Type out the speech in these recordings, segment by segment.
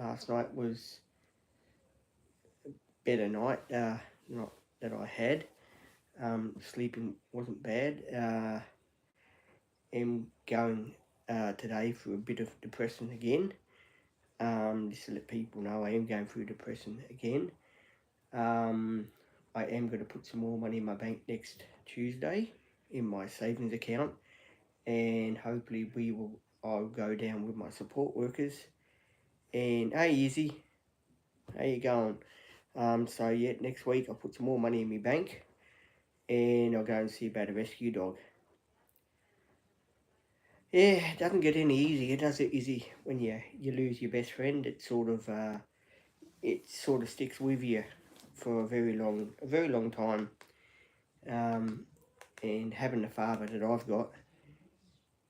last night was a better night, not that I had. Sleeping wasn't bad. Am going today through a bit of depression again. Just to let people know, I am going through depression again. I am going to put some more money in my bank next Tuesday in my savings account, and hopefully I'll go down with my support workers. And hey, Izzy, how you going? So yeah, next week I'll put some more money in my bank, and I'll go and see about a rescue dog. Yeah, it doesn't get any easier, does it, Izzy? When you lose your best friend, it sort of sticks with you for a very long time. And having the father that I've got,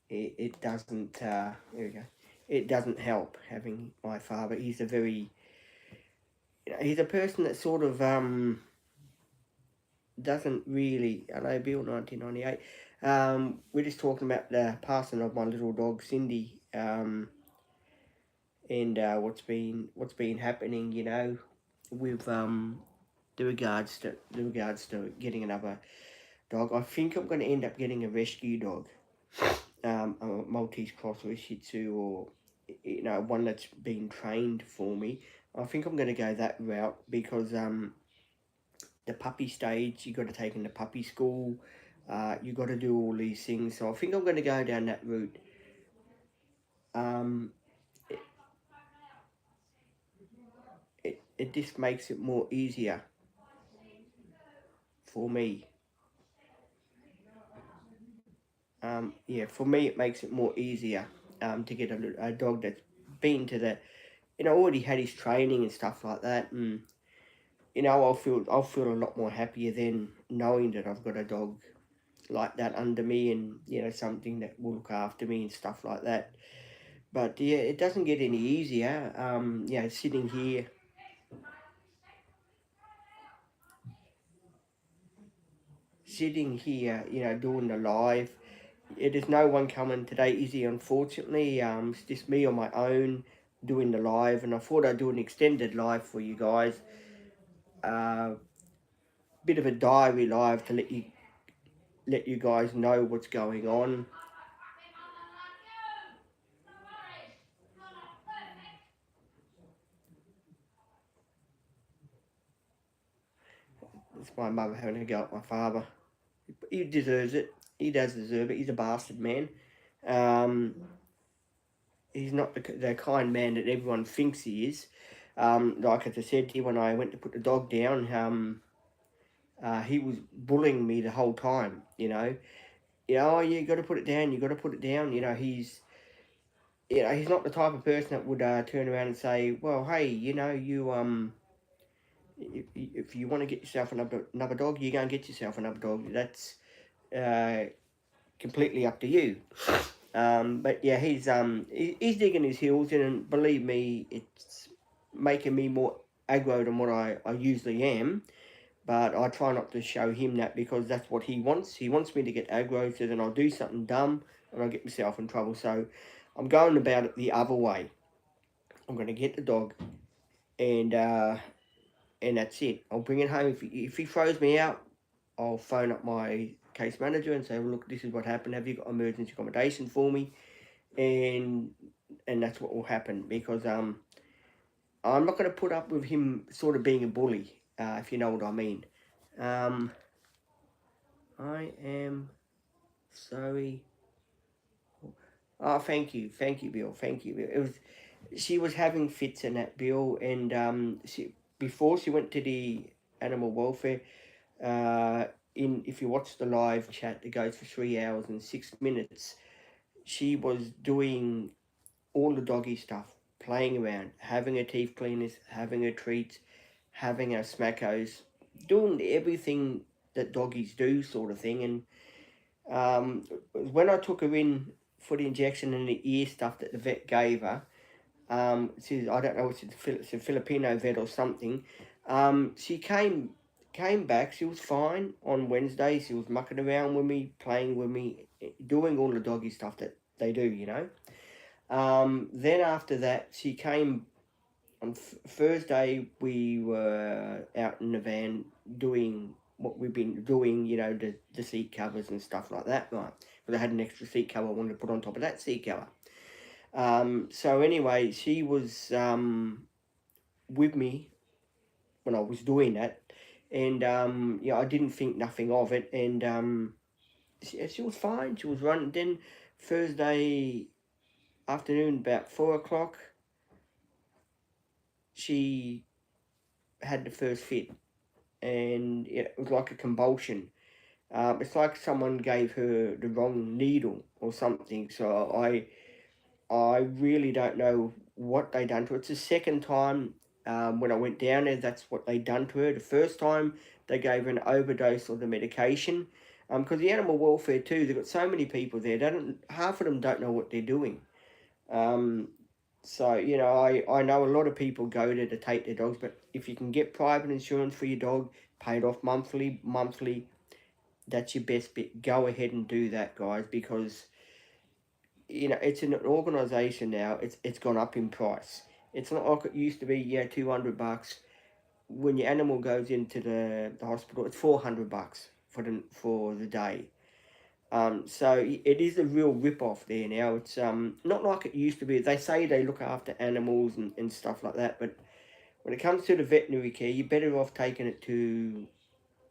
it doesn't. There we go. It doesn't help having my father. He's a very, he's a person that sort of doesn't really. I know Bill 1998. We're just talking about the passing of my little dog Cindy. And what's been happening, with the regards to getting another dog. I think I'm going to end up getting a rescue dog, a Maltese cross or a Shih Tzu, or one that's been trained for me. I think I'm going to go that route because the puppy stage, you got to take in the puppy school. You got to do all these things. So I think I'm going to go down that route. It, it just makes it more easier for me. For me, it makes it more easier to get a dog that's been to the, already had his training and stuff like that, and I'll feel a lot more happier then knowing that I've got a dog like that under me, and something that will look after me and stuff like that. But yeah, it doesn't get any easier. Sitting here, doing the live. There's no one coming today, is he? Unfortunately, it's just me on my own doing the live, and I thought I'd do an extended live for you guys. Bit of a diary live to let you guys know what's going on. It's my mother having a go at my father. He deserves it. He does deserve it. He's a bastard, man. Um, he's not the kind man that everyone thinks he is. Like as I said to you, when I went to put the dog down, he was bullying me the whole time. Oh, you got to put it down. You got to put it down. He's not the type of person that would turn around and say, well, hey, if you want to get yourself another dog, you go and get yourself another dog. That's uh, completely up to you. But yeah, he's digging his heels in, and believe me, it's making me more aggro than what I usually am. But I try not to show him that because that's what he wants. He wants me to get aggro, so then I'll do something dumb and I'll get myself in trouble. So I'm going about it the other way. I'm going to get the dog, and that's it. I'll bring it home. If he throws me out, I'll phone up my case manager and say, well, look, this is what happened. Have you got emergency accommodation for me? And that's what will happen, because I'm not going to put up with him sort of being a bully, if you know what I mean. I am sorry. Oh, thank you, Bill. Thank you, Bill. She was having fits in that, Bill, and before she went to the animal welfare. If you watch the live chat that goes for 3 hours and 6 minutes, she was doing all the doggy stuff, playing around, having her teeth cleaners, having her treats, having her smackos, doing everything that doggies do, sort of thing. And when I took her in for the injection and the ear stuff that the vet gave her, I don't know, it's a Filipino vet or something. She came back. She was fine on Wednesday. She was mucking around with me, playing with me, doing all the doggy stuff that they do. Then after that, she came on Thursday we were out in the van doing what we've been doing, the seat covers and stuff like that, right? Because I had an extra seat cover I wanted to put on top of that seat cover. So anyway, she was with me when I was doing that, and I didn't think nothing of it, and she was fine. She was running. Then Thursday afternoon, about 4 o'clock, she had the first fit, and it was like a convulsion. It's like someone gave her the wrong needle or something. So I really don't know what they done to her. It's the second time when I went down there. That's what they done to her. The first time they gave her an overdose of the medication. Because the animal welfare too, they've got so many people there. They don't, half of them don't know what they're doing. Um, so I know a lot of people go there to take their dogs, but if you can get private insurance for your dog, paid off monthly, that's your best bet. Go ahead and do that, guys, because it's an organisation now. It's gone up in price. It's not like it used to be. $200. When your animal goes into the hospital, it's $400 for the day. So it is a real rip off there now. It's not like it used to be. They say they look after animals and stuff like that, but when it comes to the veterinary care, you're better off taking it to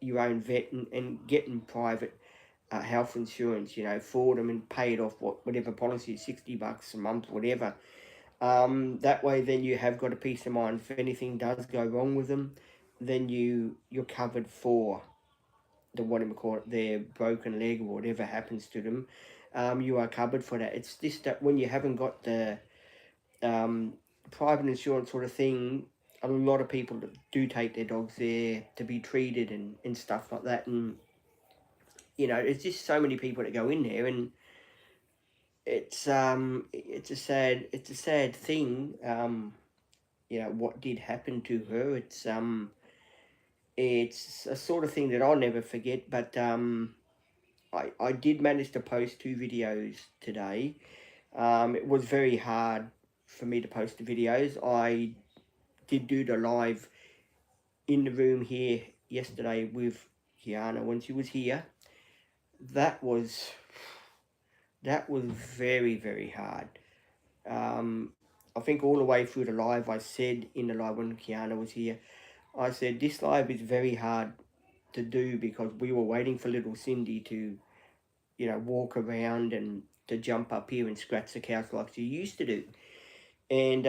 your own vet and getting private health insurance, for them, and pay it off whatever policy is, $60 a month, whatever. That way, then you have got a peace of mind. If anything does go wrong with them, then you're covered for the whatever call it, their broken leg or whatever happens to them. You are covered for that. It's just that when you haven't got the um, private insurance sort of thing, a lot of people do take their dogs there to be treated and stuff like that, and it's just so many people that go in there, and it's a sad thing. What did happen to her. It's a sort of thing that I'll never forget. But I did manage to post 2 videos today. It was very hard for me to post the videos. I did do the live in the room here yesterday with Kiana when she was here. That was very, very hard. I think all the way through the live, I said in the live when Kiana was here, I said this live is very hard to do because we were waiting for little Cindy to, walk around and to jump up here and scratch the couch like she used to do. And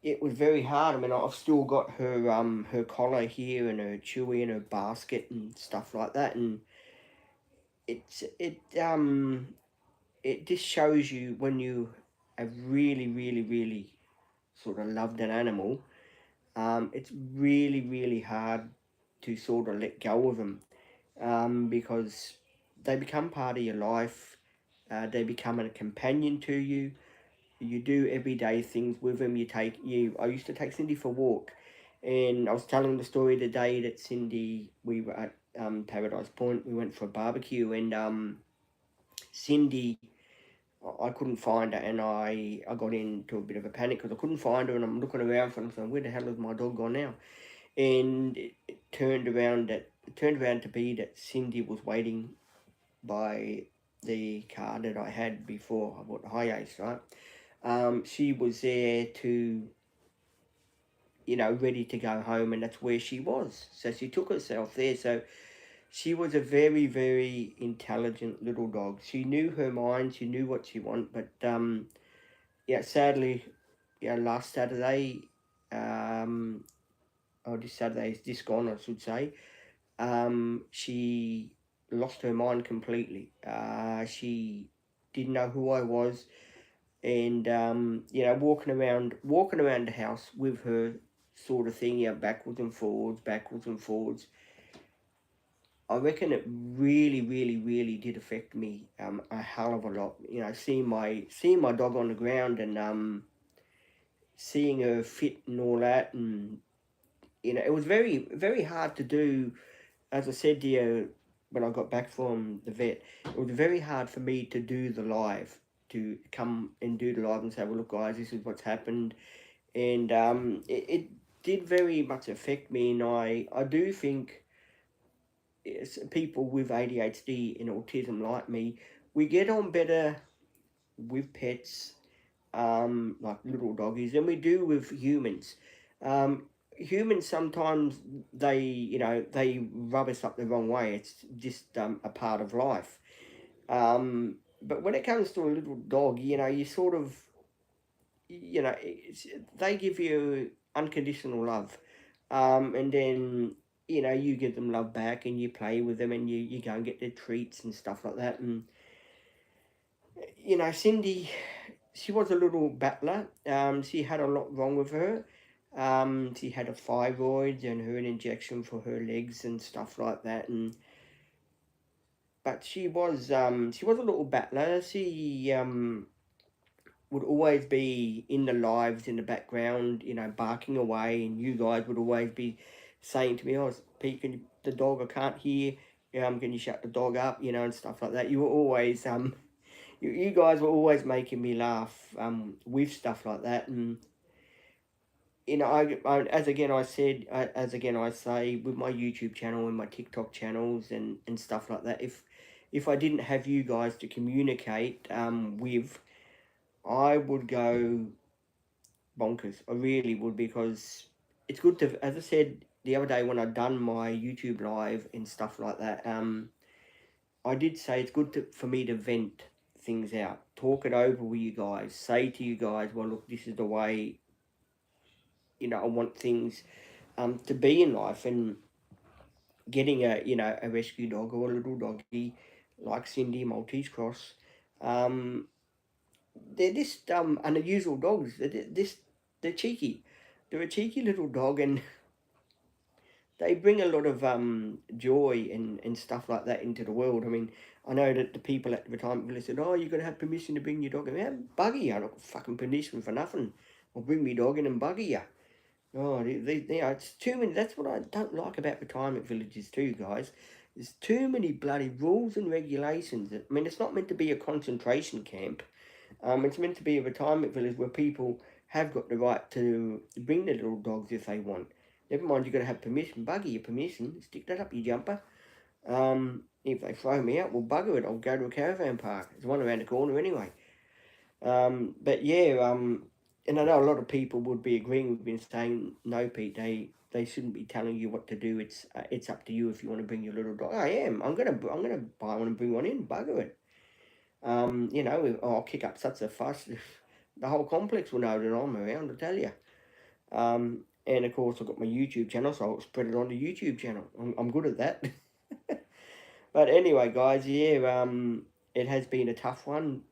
it was very hard. I mean, I've still got her collar here and her chewy and her basket and stuff like that. And it just shows you when you have really, really, really sort of loved an animal, it's really, really hard to sort of let go of them, because they become part of your life. They become a companion to you. You do everyday things with them. I used to take Cindy for a walk, and I was telling the story the day that we were at Paradise Point. We went for a barbecue, and Cindy, I couldn't find her, and I got into a bit of a panic because I couldn't find her, and I'm looking around for her, saying, where the hell is my dog gone now? And it turned around to be that Cindy was waiting by the car that I had before I bought the high ace, right? She was there to, ready to go home, and that's where she was. So she took herself there. So she was a very, very intelligent little dog. She knew her mind. She knew what she wanted. But sadly, last Saturday, this Saturday is just gone, I should say. She lost her mind completely. She didn't know who I was, and walking around the house with her, sort of thing, backwards and forwards. I reckon it really, really, really did affect me a hell of a lot. Seeing my dog on the ground, and seeing her fit and all that, and it was very, very hard to do. As I said to you when I got back from the vet, it was very hard for me to do the live, to come and do the live and say, well, look, guys, this is what's happened. and it did very much affect me. And I do think people with ADHD and autism like me, we get on better with pets, like little doggies, than we do with humans. Humans sometimes they rub us up the wrong way. It's just a part of life. But when it comes to a little dog, you sort of they give you unconditional love, and then you give them love back, and you play with them, and you go and get their treats and stuff like that. And Cindy, she was a little battler. She had a lot wrong with her. She had a thyroid and her an injection for her legs and stuff like that. And but she was a little battler. She would always be in the lives in the background, barking away, and you guys would always be saying to me, "Oh, Pete, the dog, I can't hear. Can you shut the dog up?" And stuff like that. You were always you guys were always making me laugh with stuff like that. And as again I said, as again I say, with my YouTube channel and my TikTok channels and stuff like that, if I didn't have you guys to communicate with, I would go bonkers. I really would, because it's good to, as I said the other day when I done my YouTube live and stuff like that, I did say it's good for me to vent things out, talk it over with you guys, say to you guys, well, look, this is the way, I want things to be in life. And getting a rescue dog or a little doggy like Cindy Maltese Cross, um, they're just unusual dogs. They're cheeky. They're a cheeky little dog, and they bring a lot of joy and stuff like that into the world. I mean, I know that the people at the retirement village said, "Oh, you're gonna have permission to bring your dog in." Man, buggy you! I don't fucking permission for nothing. I'll bring me dog in and buggy you. Oh, it's too many. That's what I don't like about retirement villages too, guys. There's too many bloody rules and regulations. I mean, it's not meant to be a concentration camp. It's meant to be a retirement village where people have got the right to bring their little dogs if they want. Never mind, you've got to have permission. Bugger your permission. Stick that up your jumper. If they throw me out, well, bugger it. I'll go to a caravan park. There's one around the corner anyway. But yeah, and I know a lot of people would be agreeing with me and saying, no, Pete, they shouldn't be telling you what to do. It's up to you if you want to bring your little dog. I am. I'm gonna buy one and bring one in. Bugger it. I'll kick up such a fuss. The whole complex will know that I'm around, I tell you. And of course, I've got my YouTube channel, so I'll spread it on the YouTube channel. I'm good at that. But anyway, guys, yeah, it has been a tough one.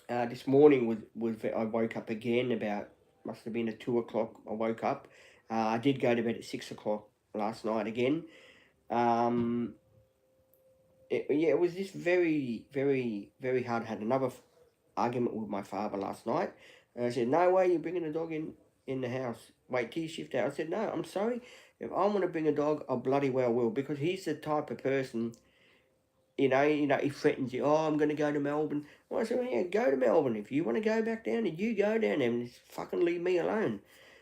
This morning was I woke up again about, must have been at 2 o'clock. I woke up. I did go to bed at 6 o'clock last night again. It was just very, very, very hard. I had another argument with my father last night. And I said, "No way, you're bringing a dog in the house. Wait till you shift out." I said, "No, I'm sorry. If I want to bring a dog, I bloody well will," because he's the type of person, he threatens you. "Oh, I'm going to go to Melbourne." Well, I said, "Well, yeah, go to Melbourne. If you want to go back down, and you go down there and just fucking leave me alone."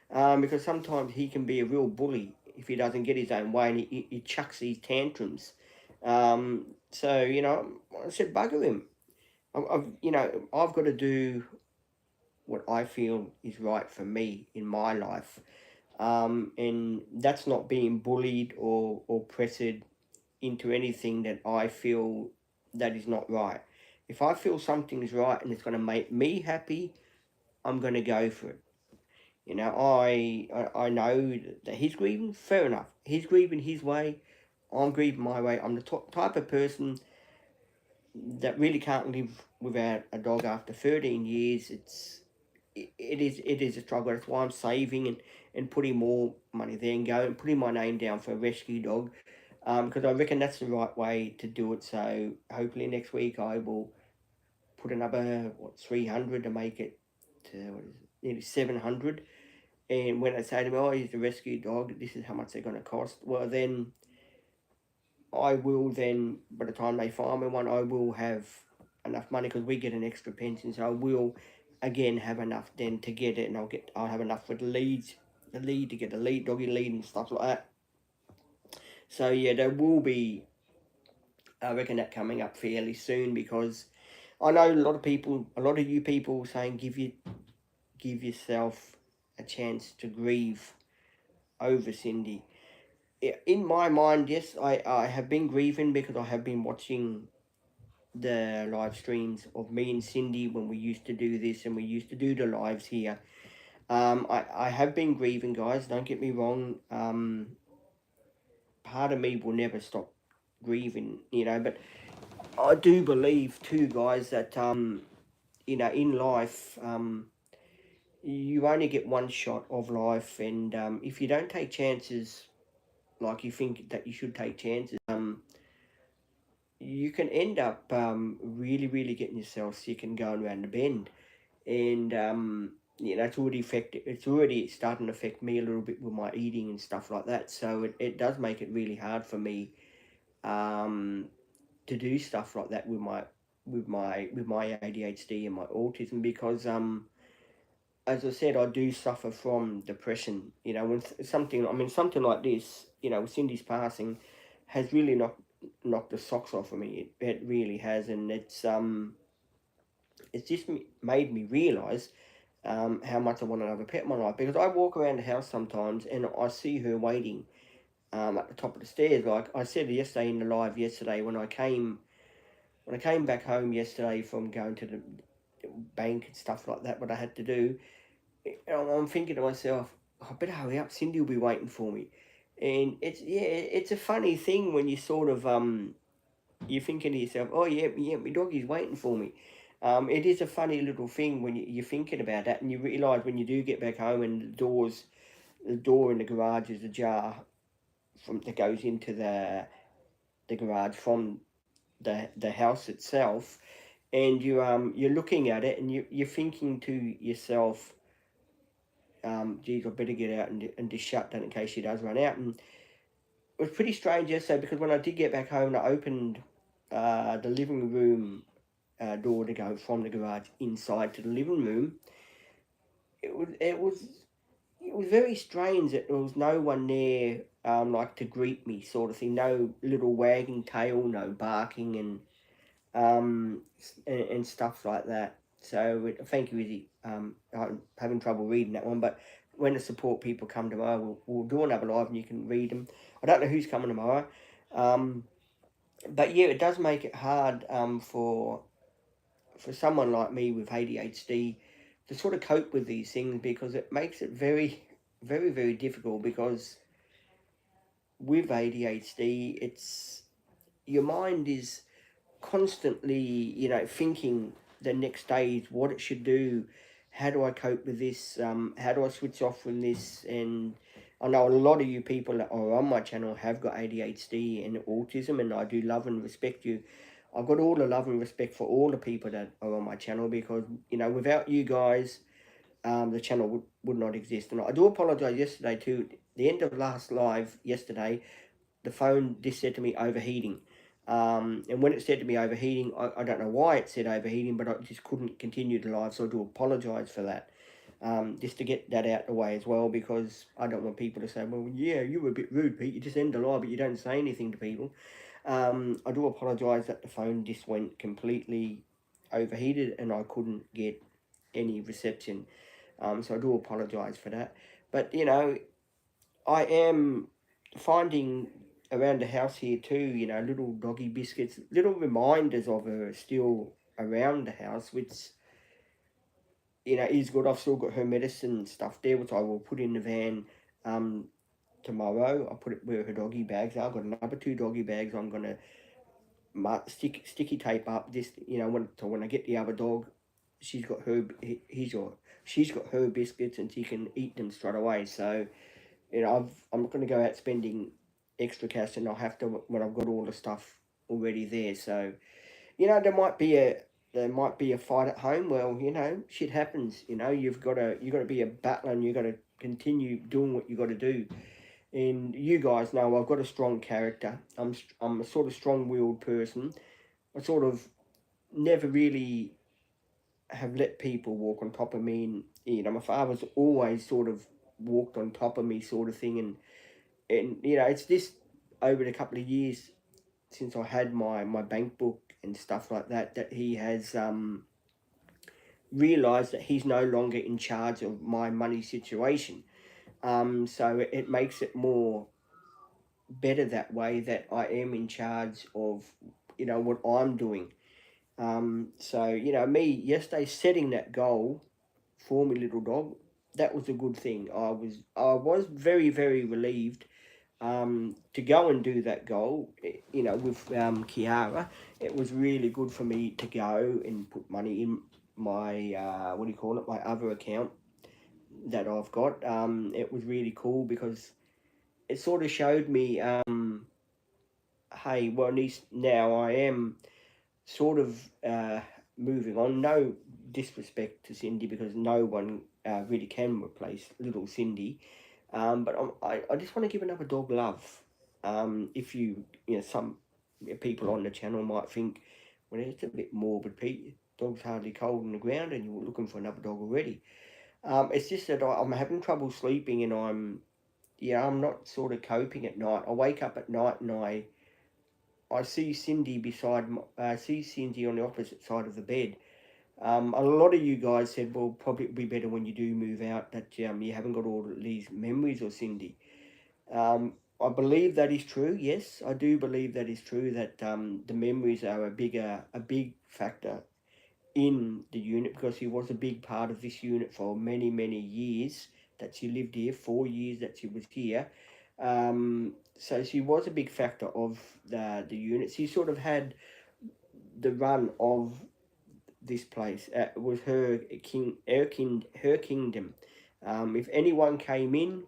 Because sometimes he can be a real bully if he doesn't get his own way, and he chucks these tantrums. So, I said, bugger him. I've got to do what I feel is right for me in my life. And that's not being bullied or pressed into anything that I feel that is not right. If I feel something is right and it's going to make me happy, I'm going to go for it. I know that he's grieving, fair enough. He's grieving his way, I'm grieving my way. I'm the type of person that really can't live without a dog after 13 years. It is a struggle. That's why I'm saving and putting more money there and going putting my name down for a rescue dog, because I reckon that's the right way to do it. So hopefully next week I will put another 300 to make it to nearly 700. And when they say to me, "Oh, he's a rescue dog, this is how much they're going to cost," well then I will then, by the time they find me one, I will have enough money, because we get an extra pension, so I will again have enough then to get it, and I'll have enough for the lead to get the lead, doggy lead and stuff like that. So yeah, there will be, I reckon, that coming up fairly soon, because I know a lot of you people saying give yourself a chance to grieve over Cindy. In my mind, yes, I have been grieving because I have been watching the live streams of me and Cindy when we used to do this and we used to do the lives here. I have been grieving, guys, don't get me wrong. Part of me will never stop grieving, but I do believe too, guys, that in life, you only get one shot of life, and if you don't take chances like you think that you should take chances, you can end up really, really getting yourself sick and going around the bend. And it's already starting to affect me a little bit with my eating and stuff like that. So it does make it really hard for me um, to do stuff like that with my ADHD and my autism, because as I said, I do suffer from depression. When something like this, Cindy's passing, has really knocked the socks off of me. It really has, and it's just made me realise how much I want another pet in my life. Because I walk around the house sometimes and I see her waiting at the top of the stairs. Like I said yesterday in the live yesterday, when I came back home yesterday from going to the bank and stuff like that, what I had to do, I'm thinking to myself, I better hurry up. Cindy will be waiting for me. And it's a funny thing when you sort of you're thinking to yourself, oh yeah, my doggy's waiting for me. It is a funny little thing when you're thinking about that, and you realise when you do get back home and the door in the garage is ajar that goes into the garage from the house itself, and you're looking at it and you're thinking to yourself, geez, I better get out and just shut down in case she does run out. And it was pretty strange yesterday, because when I did get back home and I opened the living room door to go from the garage inside to the living room, it was very strange that there was no one there, like to greet me, sort of thing. No little wagging tail, no barking, and stuff like that. So thank you, Izzy. I'm having trouble reading that one, but when the support people come tomorrow, we'll do another live and you can read them. I don't know who's coming tomorrow, but yeah, it does make it hard for someone like me with ADHD to sort of cope with these things, because it makes it very, very, very difficult. Because with ADHD, it's your mind is constantly, thinking the next stage, what it should do, how do I cope with this, how do I switch off from this. And I know a lot of you people that are on my channel have got ADHD and autism, and I do love and respect you. I've got all the love and respect for all the people that are on my channel, because, without you guys, the channel would not exist. And I do apologise yesterday too. The end of last live yesterday, the phone just said to me overheating. And when it said to me overheating, I don't know why it said overheating, but I just couldn't continue the live, so I do apologise for that. Just to get that out of the way as well, because I don't want people to say, well, yeah, you were a bit rude, Pete, you just end the live, but you don't say anything to people. I do apologise that the phone just went completely overheated and I couldn't get any reception. So I do apologise for that. But, I am finding around the house here too, little doggy biscuits, little reminders of her still around the house, which, is good. I've still got her medicine and stuff there, which I will put in the van tomorrow. I'll put it where her doggy bags are. I've got another 2 doggy bags I'm going to sticky tape up. Just, when I get the other dog, she's got her biscuits and she can eat them straight away. So, I'm not going to go out spending extra cash, and I'll have to when I've got all the stuff already there. So, there might be a fight at home. Well, shit happens. You've got to be a battler, and you've got to continue doing what you got to do. And you guys know I've got a strong character. I'm a sort of strong-willed person. I sort of never really have let people walk on top of me, and my father's always sort of walked on top of me, sort of thing, and it's just over the couple of years since I had my bank book and stuff like that, that he has realised that he's no longer in charge of my money situation. So it makes it more better that way, that I am in charge of what I'm doing. So me yesterday setting that goal for me little dog, that was a good thing. I was very, very relieved to go and do that goal, with Kiara. It was really good for me to go and put money in my, what do you call it, my other account that I've got. It was really cool because it sort of showed me, hey, well, at least now I am sort of moving on. No disrespect to Cindy, because no one really can replace little Cindy. But I just want to give another dog love. If some people on the channel might think, well, it's a bit morbid, Pete. Dog's hardly cold on the ground and you're looking for another dog already. It's just that I'm having trouble sleeping, and I'm not sort of coping at night. I wake up at night and I see Cindy see Cindy on the opposite side of the bed. A lot of you guys said, well, probably it'd be better when you do move out that you haven't got all these memories of Cindy. I believe that is true. Yes, I do believe that is true. That the memories are a big factor in the unit, because she was a big part of this unit for many, many years that she lived here. 4 years that she was here. So she was a big factor of the unit. She sort of had the run of this place. It was her kingdom. If anyone came in,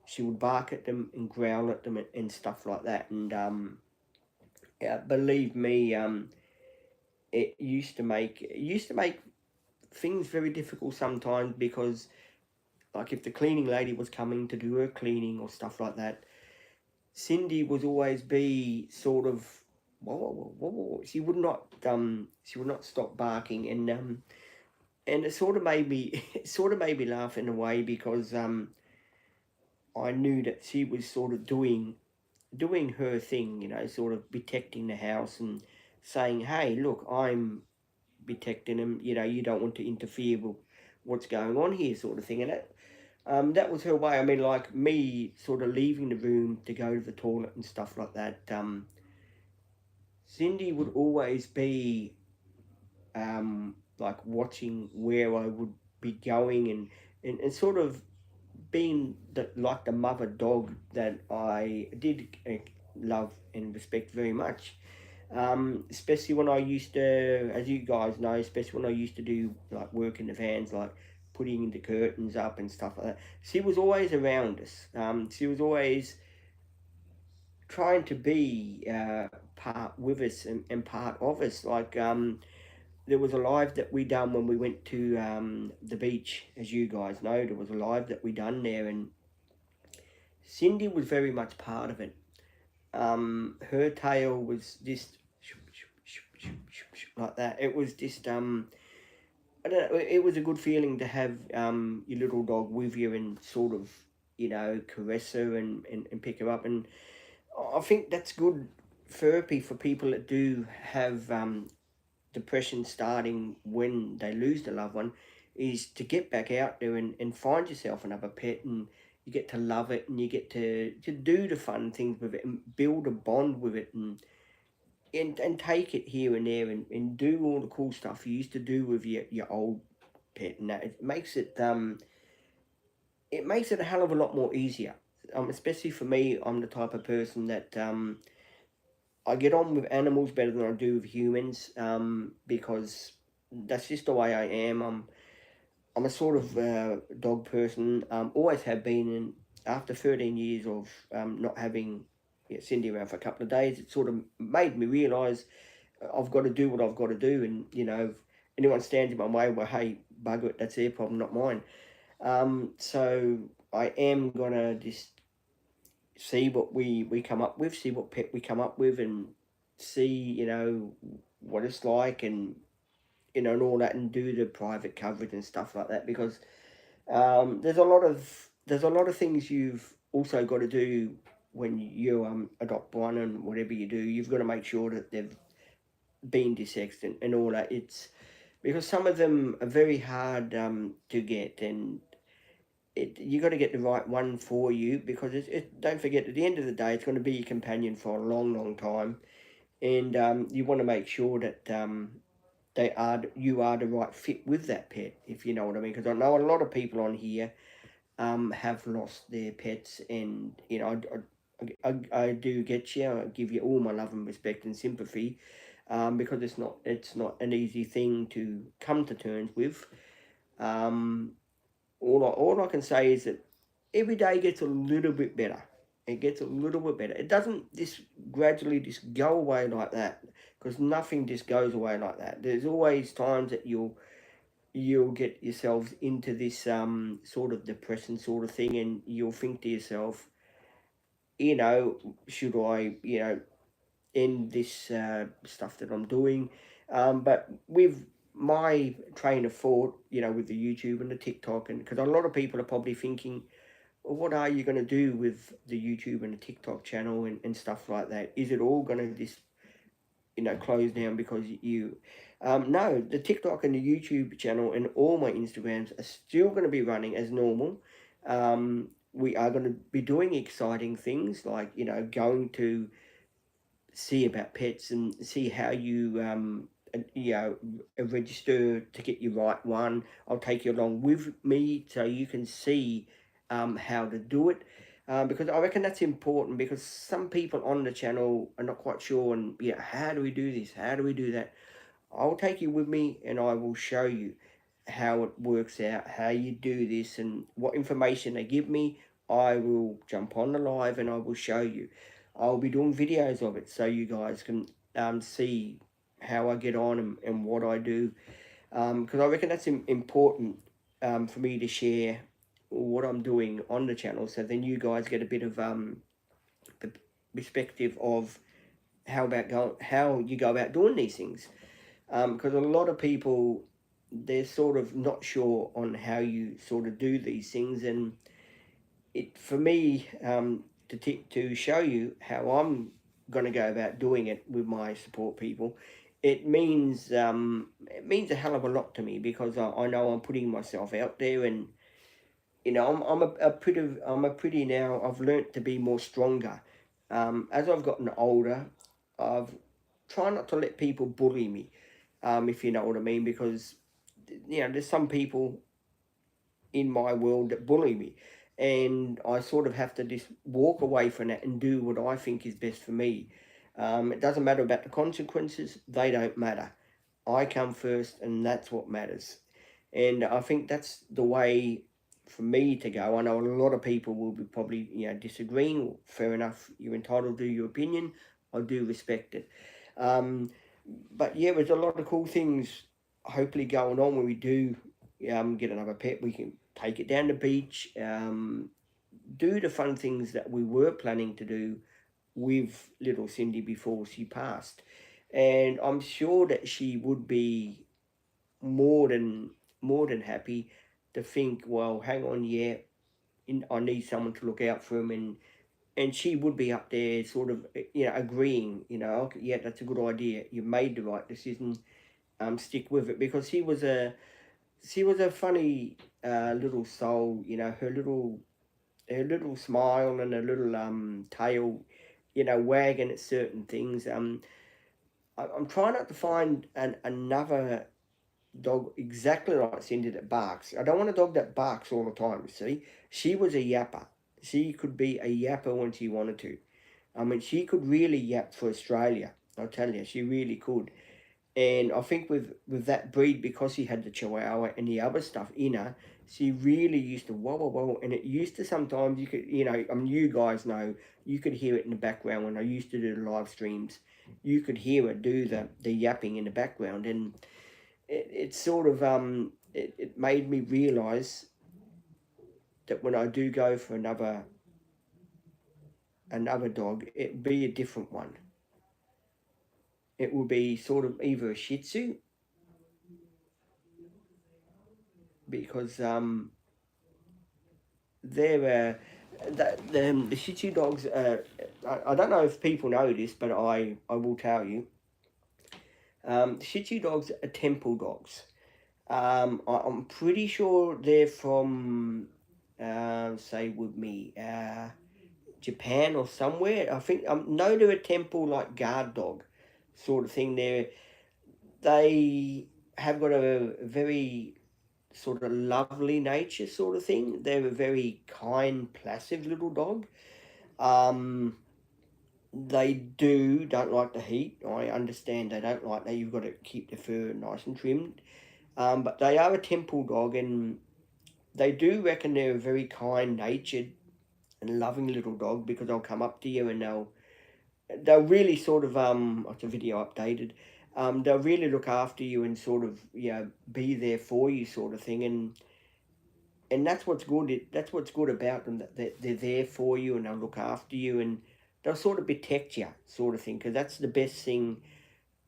she would bark at them and growl at them, and stuff like that. And yeah, believe me, it used to make things very difficult sometimes, because like if the cleaning lady was coming to do her cleaning or stuff like that, Cindy would always be sort of, whoa, whoa, whoa. She would not stop barking, and it sort of made me laugh in a way, because I knew that she was sort of doing her thing, sort of protecting the house and saying, hey, look, I'm protecting him, you don't want to interfere with what's going on here, sort of thing. And that was her way. I mean, like me sort of leaving the room to go to the toilet and stuff like that, Cindy would always be like watching where I would be going, and sort of being like the mother dog that I did love and respect very much. Especially when I used to, as you guys know, especially when I used to do like work in the vans, like putting the curtains up and stuff like that. She was always around us. She was always trying to be part with us, and part of us. Like there was a live that we done when we went to the beach, as you guys know. There was a live that we done there, and Cindy was very much part of it. Her tail was just like that. It was just I don't know. It was a good feeling to have your little dog with you, and sort of caress her, and pick her up. And I think that's good therapy for people that do have depression starting when they lose their loved one, is to get back out there and find yourself another pet, and you get to love it, and you get to do the fun things with it, and build a bond with it, and take it here and there, and do all the cool stuff you used to do with your old pet. And that it makes it a hell of a lot more easier, especially for me. I'm the type of person that I get on with animals better than I do with humans, because that's just the way I am. I'm a sort of dog person, always have been, and after 13 years of not having Cindy around for a couple of days, it sort of made me realise I've got to do what I've got to do, and if anyone stands in my way, well, hey, bugger it, that's their problem, not mine. So I am gonna just see what we come up with, see what pet we come up with, and see what it's like, and and all that, and do the private coverage and stuff like that, because there's a lot of things you've also got to do when you adopt one, and whatever you do, you've got to make sure that they've been dissected and all that. It's because some of them are very hard to get, and you got to get the right one for you, because don't forget, at the end of the day, it's going to be your companion for a long, long time, and you want to make sure that you are the right fit with that pet, if you know what I mean. Because I know a lot of people on here have lost their pets, and I do get you. I give you all my love and respect and sympathy, because it's not an easy thing to come to terms with. Um, all I can say is that every day gets a little bit better. It gets a little bit better. It doesn't just gradually just go away like that, because nothing just goes away like that. There's always times that you'll get yourselves into this sort of depression sort of thing, and you'll think to yourself, you know, should I, end this stuff that I'm doing? But with my train of thought, with the YouTube and the TikTok, and because a lot of people are probably thinking, well, what are you going to do with the YouTube and the TikTok channel and stuff like that? Is it all going to just close down because you no, the TikTok and the YouTube channel and all my Instagrams are still going to be running as normal. We are going to be doing exciting things, like going to see about pets and see how you register to get your right one. I'll take you along with me so you can see how to do it, because I reckon that's important, because some people on the channel are not quite sure, and how do we do this, how do we do that? I'll take you with me and I will show you how it works out, how you do this, and what information they give me. I will jump on the live and I will show you. I'll be doing videos of it so you guys can see how I get on, and what I do, because I reckon that's important for me to share what I'm doing on the channel, so then you guys get a bit of the perspective of how you go about doing these things, because a lot of people, they're sort of not sure on how you sort of do these things, and for me, to show you how I'm going to go about doing it with my support people, it means a hell of a lot to me, because I know I'm putting myself out there, and I'm a pretty now. I've learnt to be more stronger. As I've gotten older, I've tried not to let people bully me, if you know what I mean, because there's some people in my world that bully me, and I sort of have to just walk away from that and do what I think is best for me. It doesn't matter about the consequences; they don't matter. I come first, and that's what matters. And I think that's the way for me to go. I know a lot of people will be probably disagreeing. Fair enough, you're entitled to your opinion. I do respect it. Um, but yeah, there's a lot of cool things hopefully going on when we do get another pet. We can take it down the beach, do the fun things that we were planning to do with little Cindy before she passed. And I'm sure that she would be more than more than happy to think, well, hang on, yeah, I need someone to look out for him, and she would be up there, sort of, agreeing, okay, yeah, that's a good idea. You made the right decision. Stick with it, because she was a funny little soul. Her little smile and her little tail, wagging at certain things. I'm trying not to find another dog exactly like Cindy that barks. I don't want a dog that barks all the time, you see. She was a yapper. She could be a yapper when she wanted to. I mean, she could really yap for Australia. I'll tell you, she really could. And I think with that breed, because she had the Chihuahua and the other stuff in her, she really used to whoa, whoa, whoa. And it used to, sometimes you could, I mean, you guys know, you could hear it in the background when I used to do the live streams. You could hear her do the yapping in the background. And it sort of it made me realize that when I do go for another dog, it be a different one. It will be sort of either a Shih Tzu because they're the Shih Tzu dogs. I don't know if people know this, but I will tell you. Shih Tzu dogs are temple dogs. I'm pretty sure they're from, say with me, Japan or somewhere. I think no, they're a temple like guard dog, sort of thing. They have got a very sort of lovely nature, sort of thing. They're a very kind, placid little dog. Um, they don't like the heat. I understand they don't like that. You've got to keep the fur nice and trimmed. But they are a temple dog, and they do reckon they're a very kind natured and loving little dog, because they'll come up to you and they'll really sort of what's the video updated. They'll really look after you and sort of, be there for you, sort of thing. And that's what's good. That's what's good about them, that they're there for you and they'll look after you, and they'll sort of protect you, sort of thing, because that's the best thing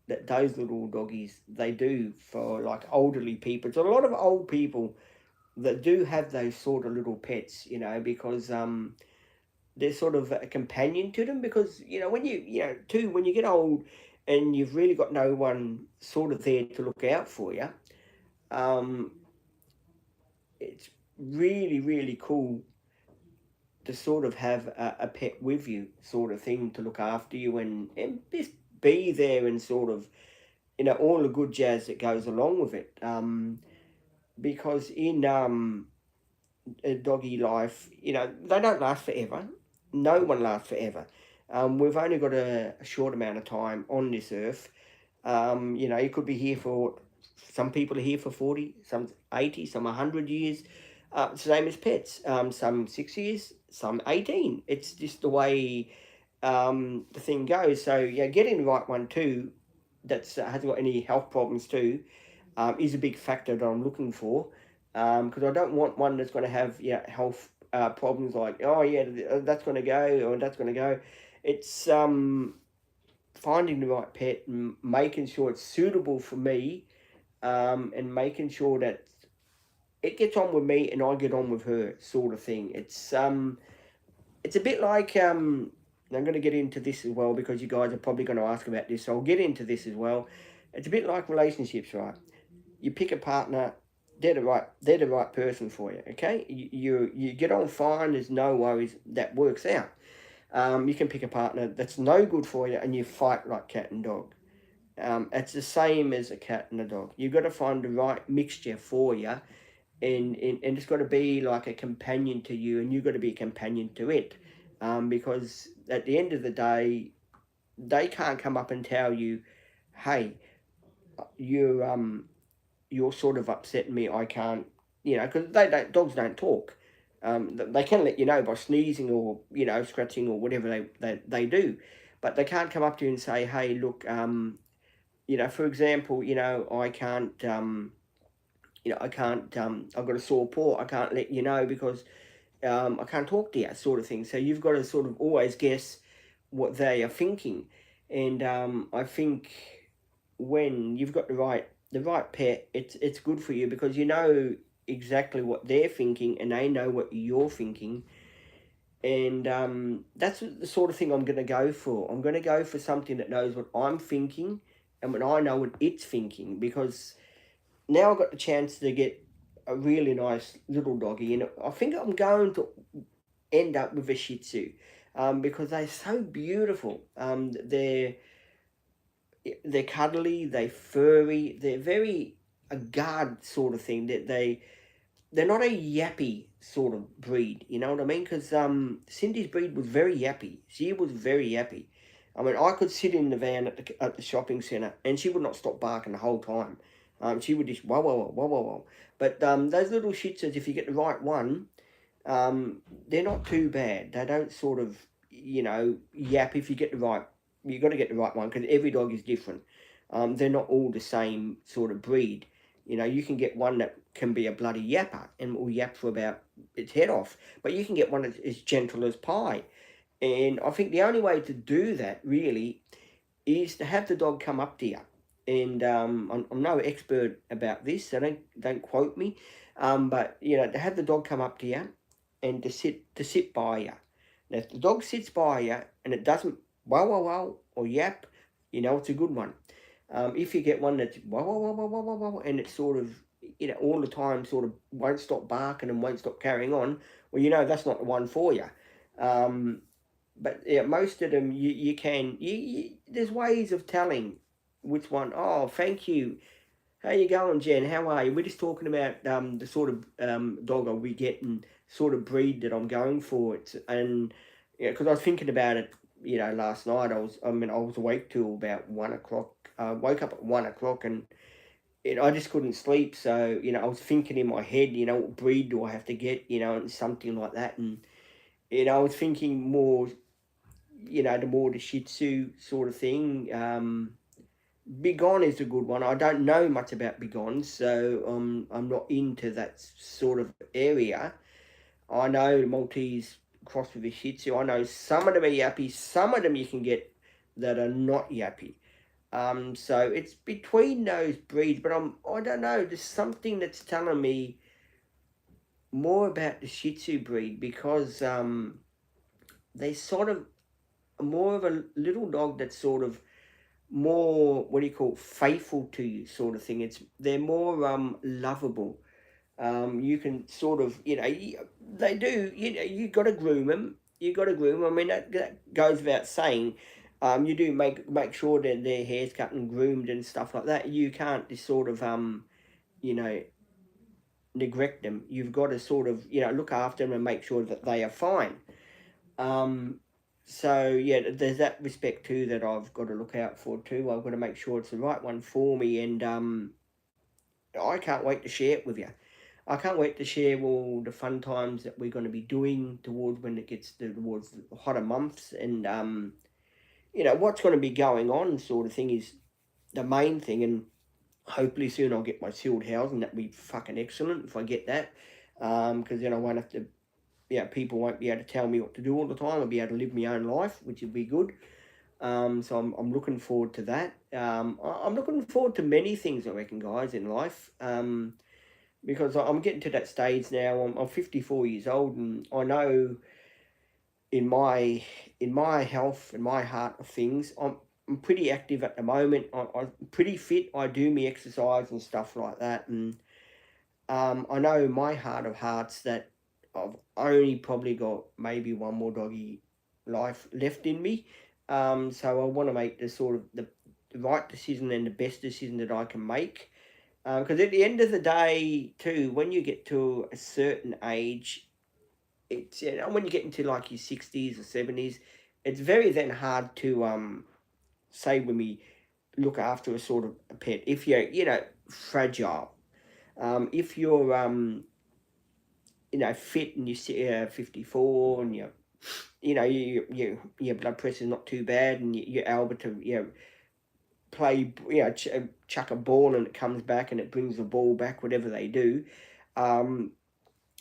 that those little doggies they do for like elderly people. It's a lot of old people that do have those sort of little pets, because they're sort of a companion to them. Because when when you get old and you've really got no one sort of there to look out for you, um, it's really, really cool to sort of have a pet with you, sort of thing, to look after you and just be there, and sort of, all the good jazz that goes along with it. Because in a doggy life, they don't last forever. No one lasts forever. We've only got a short amount of time on this earth. You could be here for, some people are here for 40, some 80, some 100 years. Same as pets. Some 6 years, some 18. It's just the way the thing goes. So, yeah, getting the right one too, that's hasn't got any health problems too, is a big factor that I'm looking for. Because I don't want one that's going to have health problems, like, oh yeah, that's going to go, or that's going to go. It's finding the right pet and making sure it's suitable for me, and making sure that it gets on with me and I get on with her, sort of thing. It's a bit like I'm going to get into this as well, because you guys are probably going to ask about this, so I'll get into this as well. It's a bit like relationships, right? You pick a partner, they're the right person for you. Okay, you get on fine. There's no worries. That works out. You can pick a partner that's no good for you, and you fight like cat and dog. It's the same as a cat and a dog. You've got to find the right mixture for you, and it's got to be like a companion to you, and you've got to be a companion to it. Because at the end of the day, they can't come up and tell you, hey, you're sort of upsetting me. I can't, because dogs don't talk. They can let you know by sneezing, or scratching, or whatever they do, but they can't come up to you and say, hey, look, for example, I can't, I can't, I've got a sore paw, I can't let you know, because I can't talk to you, sort of thing. So you've got to sort of always guess what they are thinking. And I think when you've got the right pet, it's good for you, because you know exactly what they're thinking and they know what you're thinking. And that's the sort of thing I'm going to go for. I'm going to go for something that knows what I'm thinking and what I know what it's thinking, because now I've got the chance to get a really nice little doggy, and I think I'm going to end up with a Shih Tzu, because they're so beautiful. They're cuddly, they're furry, they're very a guard sort of thing. That they're not a yappy sort of breed, you know what I mean? Because Cindy's breed was very yappy. She was very yappy. I mean, I could sit in the van at the shopping centre and she would not stop barking the whole time. She would just whoa, whoa, whoa, whoa, whoa, whoa. But those little Shih Tzus, if you get the right one, they're not too bad. They don't sort of, yap. If you get the right, you've got to get the right one, because every dog is different. They're not all the same sort of breed. You can get one that can be a bloody yapper and will yap for about its head off, but you can get one that's as gentle as pie. And I think the only way to do that really is to have the dog come up to you. And I'm no expert about this, so don't quote me. But to have the dog come up to you and to sit by you. Now, if the dog sits by you and it doesn't wow wow wow or yap, it's a good one. If you get one that's wow wow wow wow wow wow wow, and it's sort of all the time sort of won't stop barking and won't stop carrying on, well, that's not the one for you. Um, but yeah, most of them you can there's ways of telling which one. Oh, thank you. How you going, Jen? How are you? We're just talking about the sort of dog I'll be getting, sort of breed that I'm going for. And because I was thinking about it, last night. I was awake till about 1 o'clock. Woke up at 1 o'clock, and I just couldn't sleep. So I was thinking in my head, what breed do I have to get, and something like that. And I was thinking more, the Shih Tzu sort of thing. Bigon is a good one. I don't know much about Bigons, so I'm not into that sort of area. I know Maltese crossed with a Shih Tzu. I know some of them are yappy, some of them you can get that are not yappy. So it's between those breeds, but I don't know. There's something that's telling me more about the Shih Tzu breed because they sort of more of a little dog that's sort of more, what do you call, faithful to you sort of thing. They're more lovable. You can sort of, they do, you got to groom them. You got to groom them. I mean, that goes without saying. You do make sure that their hair's cut and groomed and stuff like that. You can't just sort of you know neglect them. You've got to sort of look after them and make sure that they are fine. Um, so yeah, there's that respect too that I've got to look out for too. I've got to make sure it's the right one for me, and I can't wait to share it with you. I can't wait to share all the fun times that we're going to be doing towards when it gets towards the hotter months, and what's going to be going on, sort of thing, is the main thing. And hopefully soon I'll get my sealed housing. That'd be fucking excellent if I get that, because then I won't have to. People won't be able to tell me what to do all the time. I'll be able to live my own life, which would be good. So I'm looking forward to that. I'm looking forward to many things, I reckon, guys, in life. Because I'm getting to that stage now. I'm 54 years old, and I know in my health and my heart of things, I'm pretty active at the moment. I'm pretty fit. I do me exercise and stuff like that, and I know in my heart of hearts that I've only probably got maybe one more doggy life left in me. So I want to make the sort of the right decision and the best decision that I can make. Because at the end of the day, too, when you get to a certain age, it's when you get into like your 60s or 70s, it's very then hard to say when we look after a sort of a pet if you're fragile. If you're fit and you're 54 and your blood pressure's not too bad and you're able to play chuck a ball and it comes back and it brings the ball back, whatever they do, then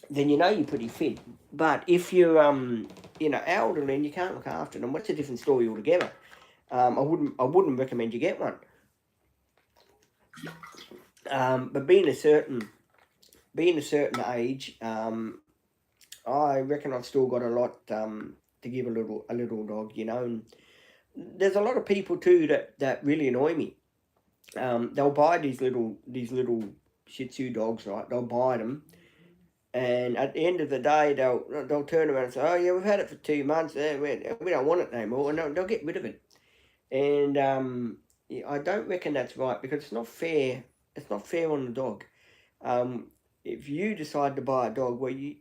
you're pretty fit. But if you're elderly and you can't look after them, what's a different story altogether. I wouldn't recommend you get one. But being a certain age, I reckon I've still got a lot to give a little dog, and there's a lot of people too that really annoy me. They'll buy these little Shih Tzu dogs, right? They'll buy them, and at the end of the day, they'll turn around and say, "Oh yeah, we've had it for 2 months. We don't want it no more," and they'll get rid of it. And I don't reckon that's right because it's not fair. It's not fair on the dog. If you decide to buy a dog, well, you